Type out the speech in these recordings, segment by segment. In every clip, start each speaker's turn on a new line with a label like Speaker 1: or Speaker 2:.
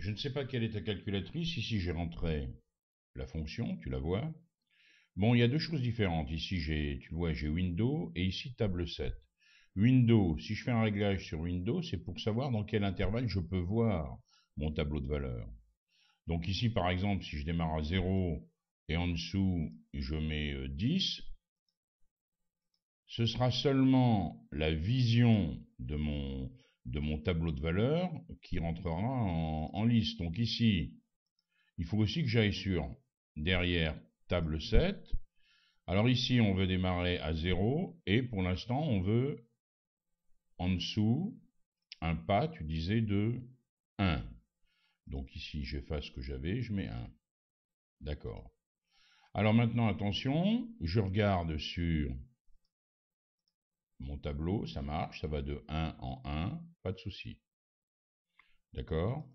Speaker 1: je ne sais pas quelle est ta calculatrice. Ici, j'ai rentré la fonction, tu la vois. Bon, il y a deux choses différentes. Ici, tu vois, j'ai Windows et ici, table 7. Windows, si je fais un réglage sur Windows, c'est pour savoir dans quel intervalle je peux voir mon tableau de valeurs. Donc ici, par exemple, si je démarre à 0 et en dessous, je mets 10, ce sera seulement la vision de mon tableau de valeurs qui rentrera en liste. Donc ici, il faut aussi que j'aille sur derrière table 7. Alors ici, on veut démarrer à 0 et pour l'instant, on veut en dessous un pas, tu disais, de 1. Donc ici, j'efface ce que j'avais, je mets 1. D'accord. Alors maintenant, attention, je regarde sur mon tableau, ça marche, ça va de 1 en 1, pas de souci. D'accord.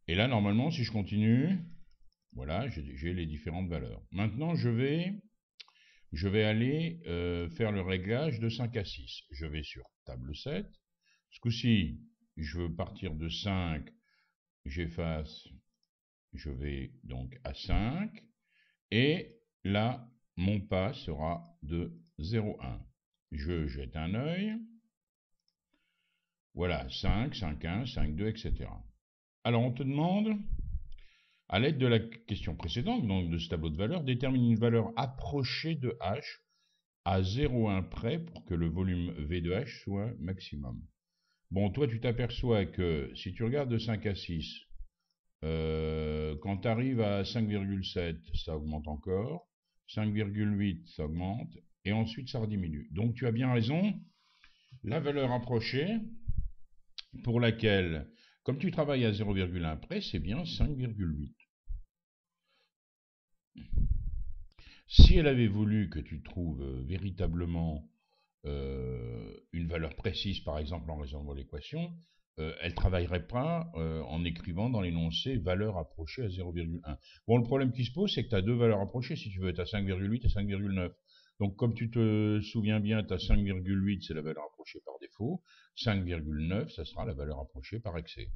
Speaker 1: Et là, normalement, si je continue, voilà, j'ai les différentes valeurs. Maintenant, je vais aller faire le réglage de 5 à 6. Je vais sur table 7. Ce coup-ci, je veux partir de 5, j'efface, je vais donc à 5. Et là, mon pas sera de 0,1. Je jette un œil. Voilà, 5, 5,1, 5,2, etc. Alors, on te demande, à l'aide de la question précédente, donc de ce tableau de valeurs, détermine une valeur approchée de h à 0,1 près pour que le volume V de h soit maximum. Bon, toi, tu t'aperçois que si tu regardes de 5 à 6, quand tu arrives à 5,7, ça augmente encore. 5,8, ça augmente. Et ensuite, ça rediminue. Donc, tu as bien raison. La valeur approchée, pour laquelle, comme tu travailles à 0,1 près, c'est bien 5,8. Si elle avait voulu que tu trouves véritablement une valeur précise, par exemple en résolvant l'équation, elle ne travaillerait pas en écrivant dans l'énoncé valeur approchée à 0,1. Bon, le problème qui se pose, c'est que tu as deux valeurs approchées, si tu veux, tu as 5,8 et 5,9. Donc, comme tu te souviens bien, tu as 5,8, c'est la valeur approchée par défaut. 5,9, ça sera la valeur approchée par excès.